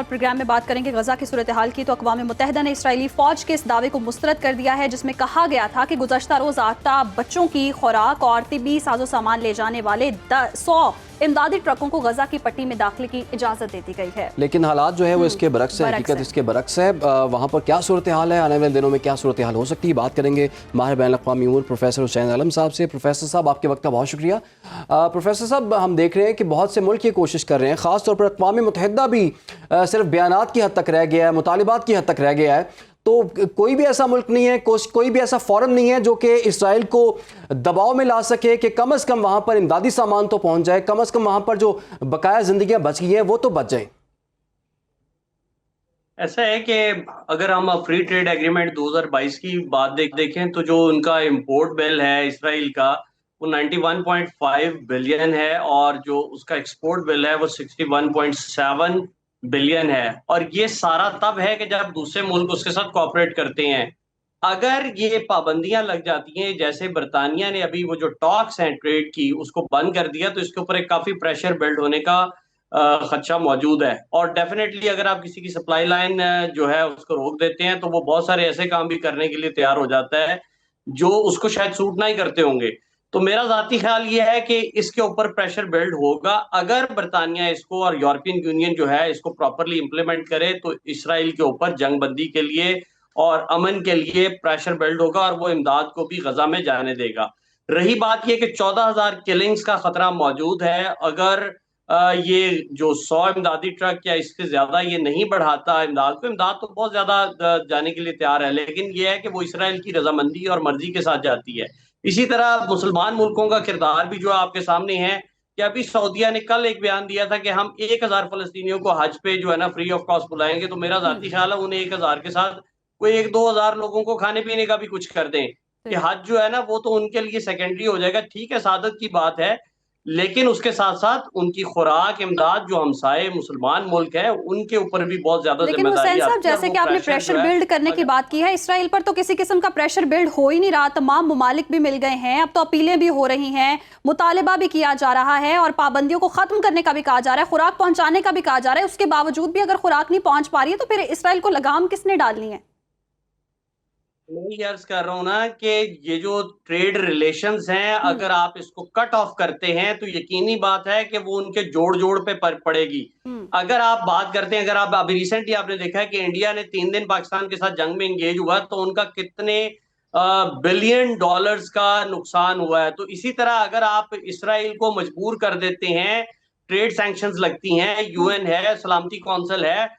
और प्रोग्राम में बात करेंगे गजा की सूरत हाल की। तो अक़वाम मुत्तहिदा ने इसराइली फौज के इस दावे को मुस्तरद कर दिया है जिसमें कहा गया था कि गुज़श्ता रोज आता बच्चों की खुराक और तिब्बी साजो सामान ले जाने वाले 100 इमदादी ट्रकों को गजा की पट्टी में दाखिले की इजाजत दे दी गई है। लेकिन हालात जो है वो इसके बरक्स है, हकीकत इसके बरक्स है। वहाँ पर क्या सूरत हाल है, आने वाले दिनों में क्या सूरत हाल हो सकती है, बात करेंगे माहिर बैन अक़वामी उमूर प्रोफेसर हुसैन आलम साहब से। प्रोफेसर साहब, आपके वक्त का बहुत शुक्रिया। प्रोफेसर साहब, हम देख रहे हैं कि बहुत से मुल्क ये कोशिश कर रहे हैं, ख़ास तौर पर अक़वाम मुत्तहिदा भी सिर्फ बयानात की हद तक रह गया है, मुतालिबात की हद तक रह गया है। तो कोई भी ऐसा मुल्क नहीं है, कोई भी ऐसा फोरम नहीं है जो कि इसराइल को दबाव में ला सके कि कम से कम वहाँ पर इमदादी सामान तो पहुँच जाए, कम से कम वहाँ पर जो बकाया ज़िंदगियाँ बच गई हैं वो तो बच जाएं। ऐसा है कि अगर हम फ्री ट्रेड एग्रीमेंट 2022 की बात देखें तो जो उनका इंपोर्ट बिल है इसराइल का वो 91.5 बिलियन है और जो उसका एक्सपोर्ट बिल है वो 61.7 बिलियन है। और ये सारा तब है कि जब दूसरे मुल्क उसके साथ कोऑपरेट करते हैं। अगर ये पाबंदियां लग जाती हैं, जैसे बरतानिया ने अभी वो जो टॉक्स हैं ट्रेड की उसको बंद कर दिया, तो इसके ऊपर एक काफी प्रेशर बिल्ड होने का खदशा मौजूद है। और डेफिनेटली अगर आप किसी की सप्लाई लाइन जो है उसको रोक देते हैं तो वो बहुत सारे ऐसे काम भी करने के लिए तैयार हो जाता है जो उसको शायद सूट नहीं करते होंगे। तो मेरा ज़ाती ख्याल ये है कि इसके ऊपर प्रेशर बिल्ड होगा। अगर बरतानिया इसको और यूरोपियन यूनियन जो है इसको प्रॉपरली इंप्लीमेंट करे तो इसराइल के ऊपर जंगबंदी के लिए और अमन के लिए प्रेशर बिल्ड होगा और वो इमदाद को भी गजा में जाने देगा। रही बात ये कि 14,000 किलिंग्स का खतरा मौजूद है। अगर ये जो 100 इमदादी ट्रक या इससे ज्यादा ये नहीं बढ़ाता इमदाद को, इमदाद तो बहुत ज्यादा जाने के लिए तैयार है, लेकिन ये है कि वो इसराइल की रजामंदी और मर्जी के साथ जाती है। इसी तरह मुसलमान मुल्कों का किरदार भी जो आपके सामने है कि अभी सऊदीया ने कल एक बयान दिया था कि हम 1,000 फलस्तीनियों को हज पे जो है ना फ्री ऑफ कॉस्ट बुलाएंगे। तो मेरा जाती ख्याल है उन्हें 1,000 के साथ कोई 1-2 हज़ार लोगों को खाने पीने का भी कुछ कर दें कि हज जो है ना वो तो उनके लिए सेकेंडरी हो जाएगा। ठीक है, सादत की बात है, लेकिन उसके साथ साथ उनकी खुराक इमदाद जो हमसाए मुसलमान मुल्क है उनके ऊपर भी बहुत ज्यादा लेकिन हुसैन साहब, जैसे कि आपने प्रेशर बिल्ड करने की बात की है, इसराइल पर तो किसी किस्म का प्रेशर बिल्ड हो ही नहीं रहा। तमाम ममालिक भी मिल गए हैं, अब तो अपीलें भी हो रही हैं, मुतालिबा भी किया जा रहा है और पाबंदियों को खत्म करने का भी कहा जा रहा है, खुराक पहुंचाने का भी कहा जा रहा है। उसके बावजूद भी अगर खुराक नहीं पहुंच पा रही है तो फिर इसराइल को लगाम किसने डालनी है? मैं ये अर्ज कर रहा हूँ ना कि ये जो ट्रेड रिलेशंस हैं अगर आप इसको कट ऑफ करते हैं तो यकीनी बात है कि वो उनके जोड़ जोड़ पे पड़ेगी। अगर आप बात करते हैं, अगर आप अभी रिसेंटली आपने देखा है कि इंडिया ने 3 दिन पाकिस्तान के साथ जंग में इंगेज हुआ तो उनका कितने बिलियन डॉलर्स का नुकसान हुआ है। तो इसी तरह अगर आप इसराइल को मजबूर कर देते हैं, ट्रेड सैंक्शंस लगती हैं, यूएन है, सलामती कौंसिल है,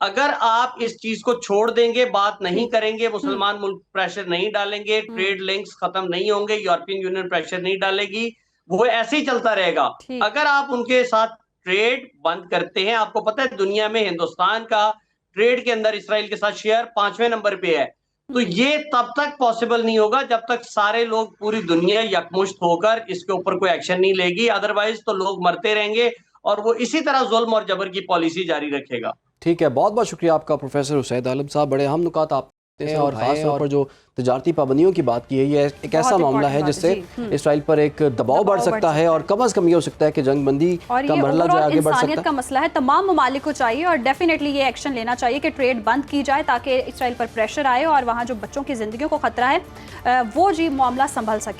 अगर आप इस चीज को छोड़ देंगे, बात नहीं करेंगे, मुसलमान मुल्क प्रेशर नहीं डालेंगे, ट्रेड लिंक्स खत्म नहीं होंगे, यूरोपियन यूनियन प्रेशर नहीं डालेगी, वो ऐसे ही चलता रहेगा। अगर आप उनके साथ ट्रेड बंद करते हैं, आपको पता है दुनिया में हिंदुस्तान का ट्रेड के अंदर इसराइल के साथ शेयर 5वें नंबर पे है। तो ये तब तक पॉसिबल नहीं होगा जब तक सारे लोग, पूरी दुनिया यकमुश्त होकर इसके ऊपर कोई एक्शन नहीं लेगी। अदरवाइज तो लोग मरते रहेंगे और वो इसी तरह जुल्म और जबर की पॉलिसी जारी रखेगा। ठीक है, बहुत बहुत शुक्रिया आपका प्रोफेसर हुसैन आलम साहब, बड़े अहम नुकात आप और खास तौर पर जो तजारती पाबंदियों की बात की है, ये एक ऐसा मामला है जिससे इसराइल पर एक दबाव बढ़ सकता है और कम से कम ये हो सकता है कि जंगबंदी का मरहला जो आगे बढ़ सकता है। का मसला है, तमाम ममालिक को चाहिए और डेफिनेटली ये एक्शन लेना चाहिए कि ट्रेड बंद की जाए ताकि इसराइल पर प्रेशर आए और वहाँ जो बच्चों की जिंदगियों को खतरा है वो जी मामला संभल सके।